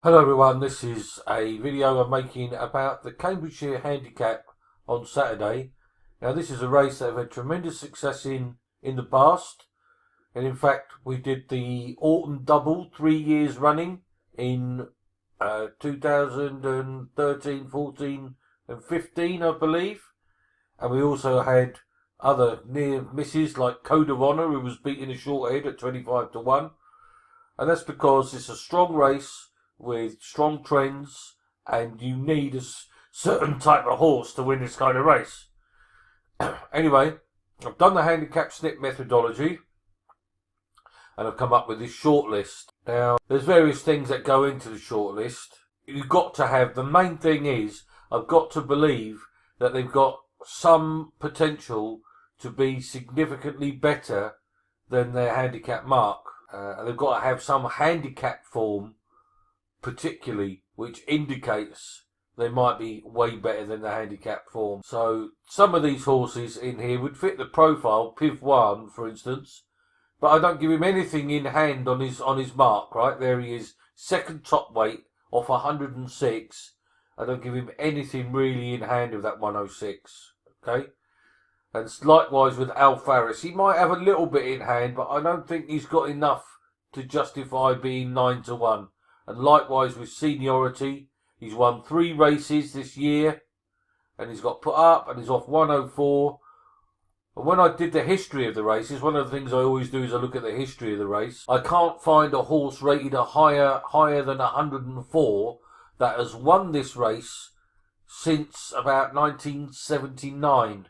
Hello everyone, this is a video I'm making about the Cambridgeshire Handicap on Saturday. Now this is a race that I've had tremendous success in the past, and in fact we did the autumn double 3 years running in 2013, 14 and 15 I believe, and we also had other near misses like Code of Honour, who was beating a short head at 25 to 1, and that's because it's a strong race with strong trends, and you need a certain type of horse to win this kind of race. Anyway, I've done the handicap snip methodology, and I've come up with this short list. Now, there's various things that go into the short list. You've got to have, the main thing is, I've got to believe that they've got some potential to be significantly better than their handicap mark. And they've got to have some handicap form particularly which indicates they might be way better than the handicap form. So some of these horses in here would fit the profile, Piv 1 for instance, but I don't give him anything in hand on his mark. Right there he is, second top weight off 106. I don't give him anything really in hand of that 106. Okay, and likewise with Al Faris, he might have a little bit in hand, but I don't think he's got enough to justify being 9 to 1. And likewise with seniority, he's won 3 races this year, and he's got put up, and he's off 104. And when I did the history of the races, one of the things I always do is I look at the history of the race. I can't find a horse rated higher than 104 that has won this race since about 1979.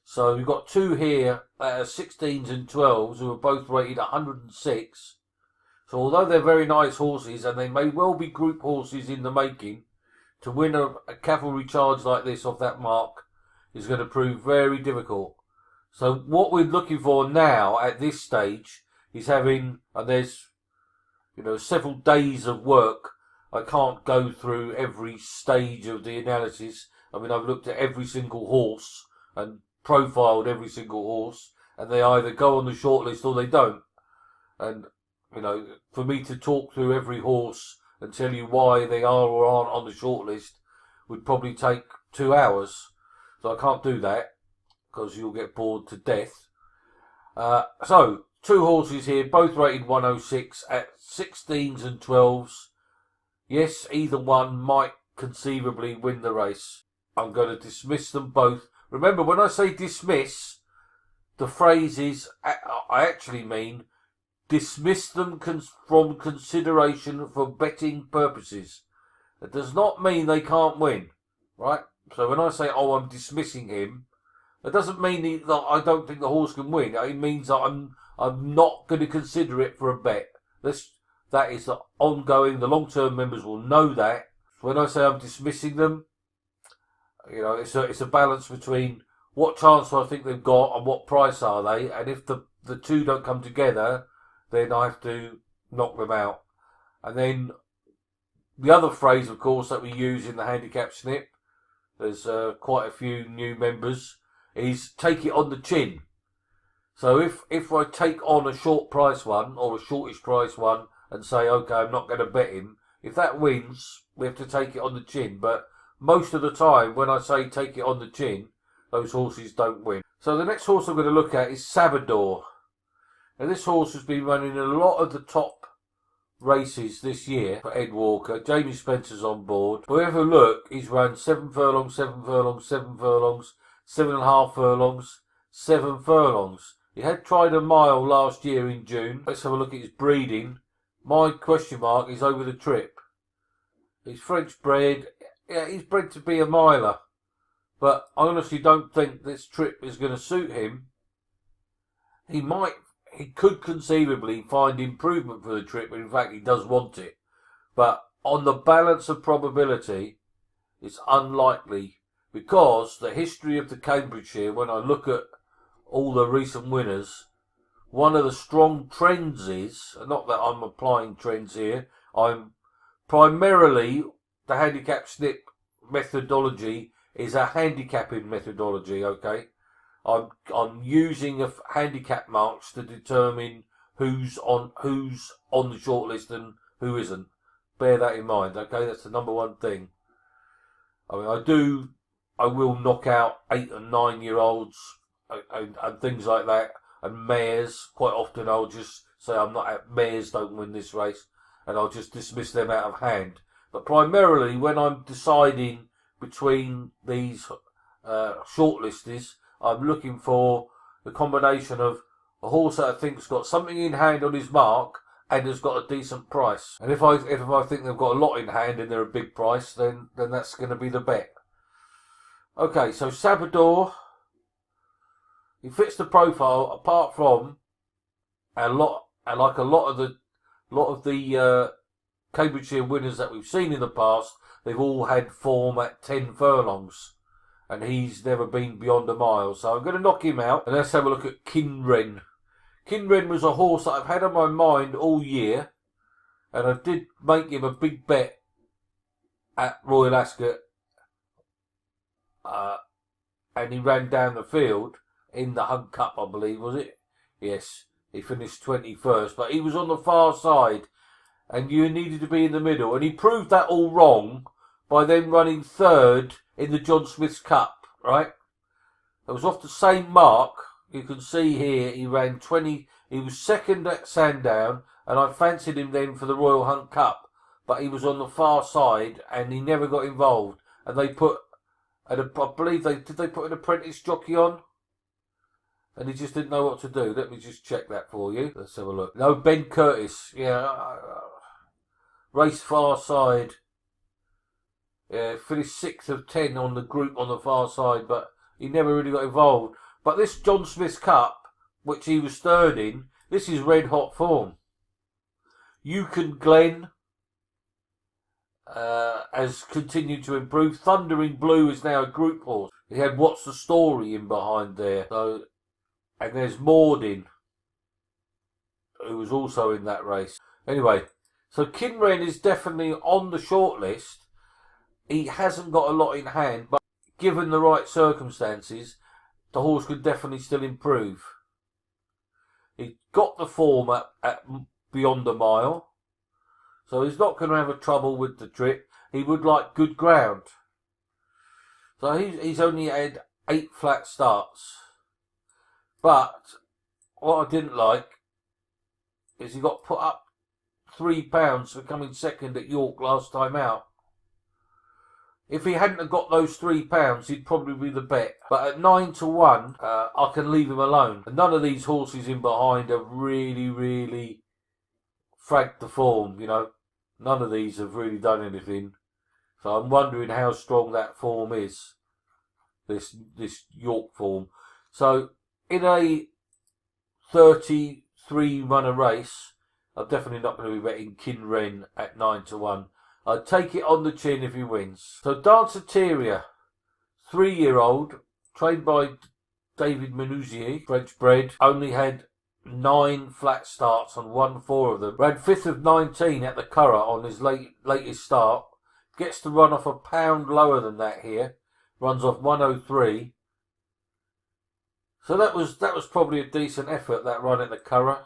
So we've got 2 here that are 16s and 12s who are both rated 106. So although they're very nice horses, and they may well be group horses in the making, to win a cavalry charge like this off that mark is going to prove very difficult. So what we're looking for now at this stage is having, and there's several days of work. I can't go through every stage of the analysis. I mean, I've looked at every single horse and profiled every single horse, and they either go on the shortlist or they don't. And for me to talk through every horse and tell you why they are or aren't on the shortlist would probably take 2 hours. So I can't do that because you'll get bored to death. So 2 horses here, both rated 106 at 16s and 12s. Yes, either one might conceivably win the race. I'm going to dismiss them both. Remember, when I say dismiss, the phrase is, I actually mean dismiss them from consideration for betting purposes. It does not mean they can't win, right? So when I say, oh, I'm dismissing him, it doesn't mean that I don't think the horse can win. It means that I'm not going to consider it for a bet. That is the ongoing. The long-term members will know that. When I say I'm dismissing them, it's a balance between what chance I think they've got and what price are they, and if the two don't come together, then I have to knock them out. And then the other phrase, of course, that we use in the handicap snip, there's quite a few new members, is take it on the chin. So if I take on a short price one or a shortish price one and say, okay, I'm not going to bet him, if that wins, we have to take it on the chin. But most of the time, when I say take it on the chin, those horses don't win. So the next horse I'm going to look at is Sabador. Now this horse has been running a lot of the top races this year for Ed Walker. Jamie Spencer's on board. But if you look, he's run 7 furlongs, 7 furlongs, 7 furlongs, 7.5 furlongs, 7 furlongs. He had tried a mile last year in June. Let's have a look at his breeding. My question mark is over the trip. He's French bred. Yeah, he's bred to be a miler. But I honestly don't think this trip is going to suit him. He could conceivably find improvement for the trip, and in fact he does want it. But on the balance of probability, it's unlikely, because the history of the Cambridgeshire, when I look at all the recent winners, one of the strong trends is, not that I'm applying trends here, I'm primarily, the handicap snip methodology is a handicapping methodology, okay? I'm using a handicap marks to determine who's on the shortlist and who isn't. bear that in mind. Okay, that's the number one thing. I mean, I will knock out 8 and 9 year olds and things like that, and mares. Quite often I'll just say mares don't win this race, and I'll just dismiss them out of hand. But primarily when I'm deciding between these shortlisters, I'm looking for the combination of a horse that I think's got something in hand on his mark and has got a decent price. And if I think they've got a lot in hand and they're a big price, then that's going to be the bet. Okay, so Sabador, he fits the profile apart from a lot of the Cambridgeshire winners that we've seen in the past. They've all had form at 10 furlongs, and he's never been beyond a mile. So I'm going to knock him out, and let's have a look at Kinren. Kinren was a horse that I've had on my mind all year, and I did make him a big bet at Royal Ascot, and he ran down the field in the Hunt Cup, I believe, was it? Yes, he finished 21st, but he was on the far side, and you needed to be in the middle, and he proved that all wrong by then running third in the John Smith's Cup, right? It was off the same mark. You can see here he ran 20. He was second at Sandown, and I fancied him then for the Royal Hunt Cup, but he was on the far side and he never got involved. And they put, I believe they put an apprentice jockey on, and he just didn't know what to do. Let me just check that for you. Let's have a look. No, Ben Curtis. Yeah, race far side. Yeah, finished 6th of 10 on the group on the far side, but he never really got involved. But this John Smith's Cup, which he was third in, this is red hot form. Yukon Glen has continued to improve. Thundering Blue is now a group horse. He had What's the Story in behind there. So, and there's Mordin, who was also in that race. Anyway, so Kinren is definitely on the short list. He hasn't got a lot in hand, but given the right circumstances, the horse could definitely still improve. He got the form at beyond a mile, so he's not going to have a trouble with the trip. He would like good ground. So he's only had 8 flat starts. But what I didn't like is he got put up £3 for coming second at York last time out. If he hadn't have got those £3, he'd probably be the bet. But at 9 to 1, I can leave him alone. And none of these horses in behind have really fragged the form, you know. None of these have really done anything. So I'm wondering how strong that form is. This York form. So in a 33 runner race, I'm definitely not going to be betting Kinren at 9 to 1. I'd take it on the chin if he wins. So Danceteria, 3-year-old, trained by David Menouzier, French bred, only had 9 flat starts and won 4 of them. Ran 5th of 19 at the Curragh on his latest start. Gets to run off £1 lower than that here. Runs off 103. So that was probably a decent effort, that run at the Curragh,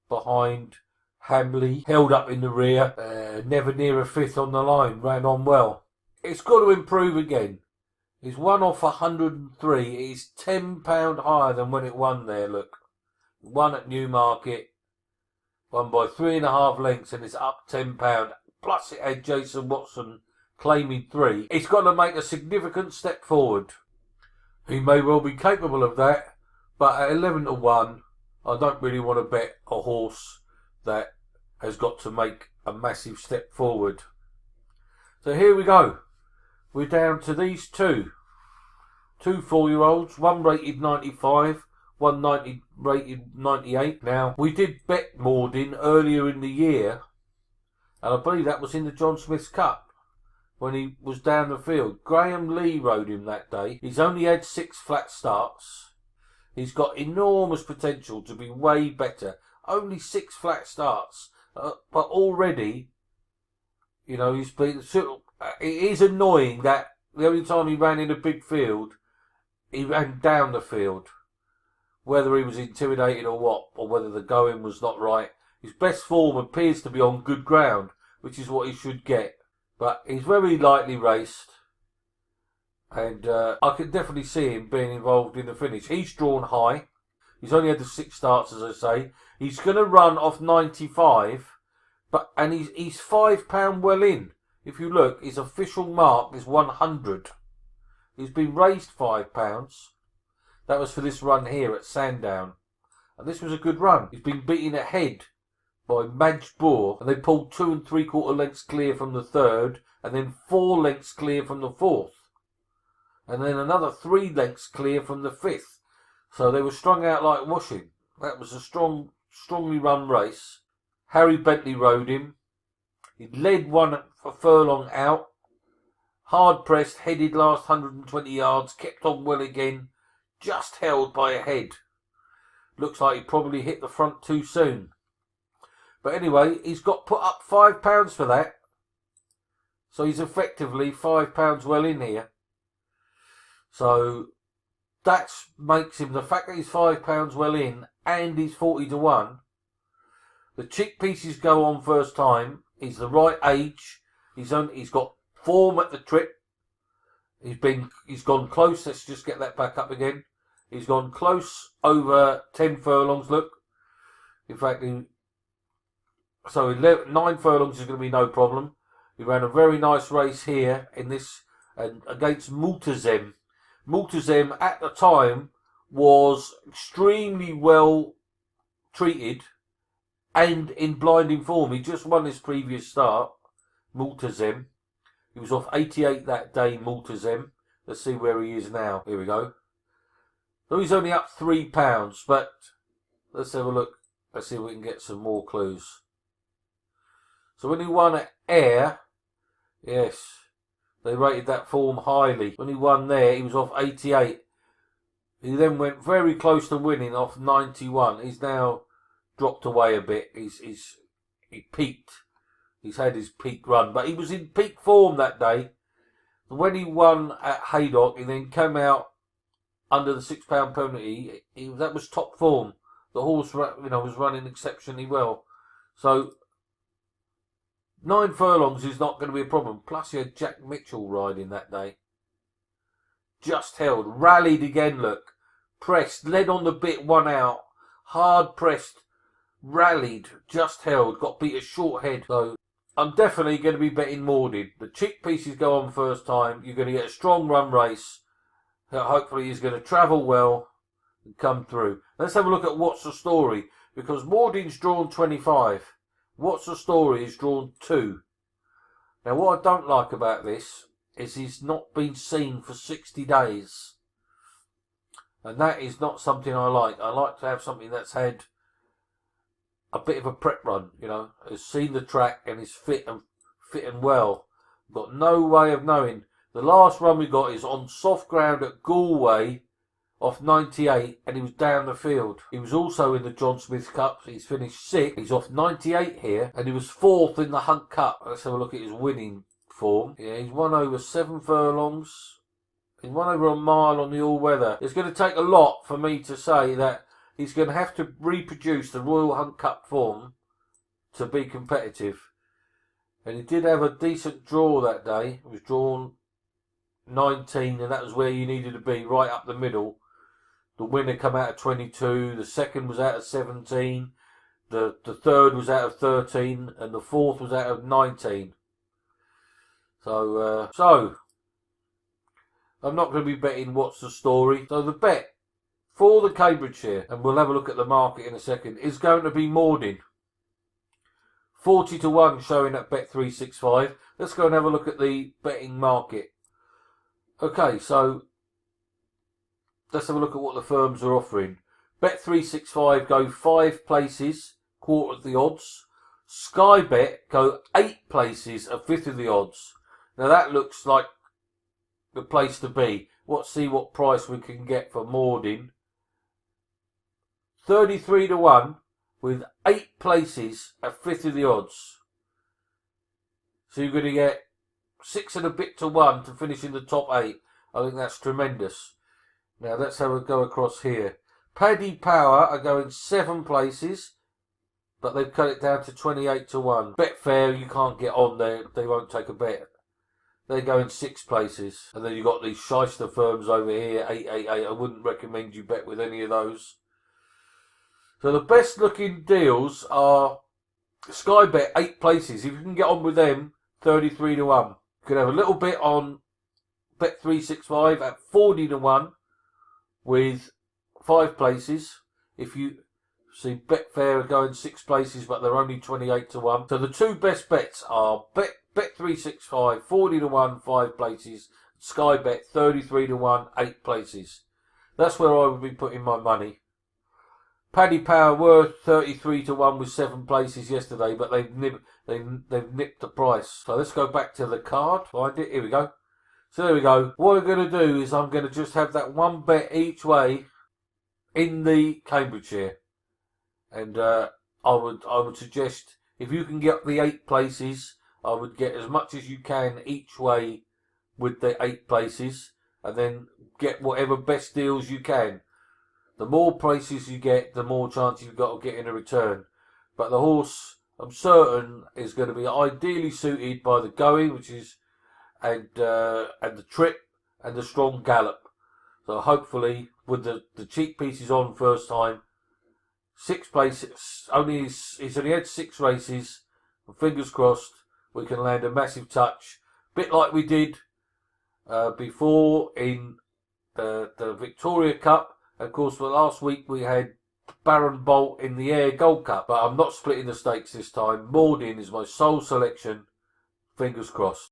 behind Hamley, held up in the rear, never near a 5th on the line, ran on well. It's got to improve again. It's won off 103. It's £10 higher than when it won there, look. Won at Newmarket, won by 3.5 lengths, and it's up £10. Plus it had Jason Watson claiming 3. It's got to make a significant step forward. He may well be capable of that, but at 11 to 1, I don't really want to bet a horse that has got to make a massive step forward. So here we go. We're down to these two 4-year-olds, one rated 95, one rated 98. Now, we did bet Mordin earlier in the year, and I believe that was in the John Smith's Cup, when he was down the field. Graham Lee rode him that day. He's only had 6 flat starts. He's got enormous potential to be way better. Only 6 flat starts, but already, you know, he's been. It is annoying that the only time he ran in a big field, he ran down the field. Whether he was intimidated or what, or whether the going was not right, his best form appears to be on good ground. which is what he should get. But he's very lightly raced, and I can definitely see him being involved in the finish. He's drawn high. He's only had the 6 starts, as I say. He's going to run off 95, and he's £5 well in. If you look, his official mark is 100. He's been raised £5. That was for this run here at Sandown. And this was a good run. He's been beaten ahead by Madge Boar, and they pulled 2 3/4 lengths clear from the 3rd, and then 4 lengths clear from the 4th, and then another 3 lengths clear from the 5th. So they were strung out like washing. That was a strongly run race. Harry Bentley rode him. He led 1 furlong out. Hard pressed, headed last 120 yards, kept on well again, just held by a head. Looks like he probably hit the front too soon. But anyway, he's got put up £5 for that. So he's effectively £5 well in here. So that makes him, the fact that he's £5 well in and he's 40 to 1. The cheek pieces go on first time. He's the right age. He's got form at the trip. He's gone close. Let's just get that back up again. He's gone close over 10 furlongs. Look, in fact, 9 furlongs is going to be no problem. He ran a very nice race here in this against Multazem. Multazem at the time was extremely well treated and in blinding form. He just won his previous start, Multazem. He was off 88 that day, Multazem. Let's see where he is now. Here we go. So he's only up £3, but let's have a look. Let's see if we can get some more clues. So when he won at Ayr, yes, they rated that form highly. When he won there, he was off 88. He then went very close to winning off 91. He's now dropped away a bit. He peaked. He's had his peak run, but he was in peak form that day. When he won at Haydock, he then came out under the £6 penalty. That was top form. The horse, was running exceptionally well. So 9 furlongs is not going to be a problem. Plus, he had Jack Mitchell riding that day. Just held, rallied again. Look, pressed, led on the bit, 1 out, hard pressed, rallied, just held, got beat a short head. So I'm definitely going to be betting MORDIN. The cheek pieces go on first time. You're going to get a strong run race. Hopefully he's going to travel well and come through. Let's have a look at What's the Story, because MORDIN's drawn 25. What's the Story is drawn 2. Now what I don't like about this is he's not been seen for 60 days. And that is not something I like. I like to have something that's had a bit of a prep run, has seen the track and is fit and well. Got no way of knowing. The last run we got is on soft ground at Galway off 98, and he was down the field. He was also in the John Smith Cup. He's finished 6th. He's off 98 here, and he was 4th in the Hunt Cup. Let's have a look at his winning form. Yeah, he's won over 7 furlongs. He's won over a mile on the all-weather. It's going to take a lot for me to say that he's going to have to reproduce the Royal Hunt Cup form to be competitive. And he did have a decent draw that day. It was drawn 19, and that was where you needed to be, right up the middle. The winner come out of 22, the second was out of 17, the third was out of 13, and the fourth was out of 19. So I'm not going to be betting What's the Story. So the bet for the Cambridgeshire, and we'll have a look at the market in a second, is going to be MORDIN. 40 to 1 showing at Bet365. Let's go and have a look at the betting market. Okay, so let's have a look at what the firms are offering. Bet365 go 5 places, quarter of the odds. Sky Bet go 8 places, a fifth of the odds. Now that looks like the place to be. Let's see what price we can get for MORDIN. 33 to 1 with 8 places, a fifth of the odds. So you're going to get 6 and a bit to 1 to finish in the top 8. I think that's tremendous. Now let's have a go across here. Paddy Power are going 7 places, but they've cut it down to 28 to 1. Betfair, you can't get on there. They won't take a bet. They go in 6 places. And then you've got these shyster firms over here, 888. I wouldn't recommend you bet with any of those. So the best looking deals are Sky Bet, 8 places. If you can get on with them, 33 to 1. You can have a little bit on Bet365 at 40 to 1 with 5 places. If you see Betfair are going 6 places, but they're only 28 to 1. So the 2 best bets are Bet365, 40 to 1, 5 places. Sky Bet, 33 to 1, 8 places. That's where I would be putting my money. Paddy Power were 33 to 1 with 7 places yesterday, but they've nipped the price. So let's go back to the card. Find it. Here we go. So there we go. What I'm going to do is I'm going to just have that 1 bet each way in the Cambridgeshire. And I would suggest if you can get the 8 places, I would get as much as you can each way with the 8 places, and then get whatever best deals you can. The more places you get, the more chance you've got of getting a return. But the horse, I'm certain, is going to be ideally suited by the going, which is and the trip and the strong gallop. So hopefully, with the cheap pieces on first time, 6 places, he's only had 6 races, and fingers crossed we can land a massive touch, bit like we did before in the Victoria Cup. Of course, for last week we had Baron Bolt in the Air Gold Cup, but I'm not splitting the stakes this time. MORDIN is my sole selection. Fingers crossed.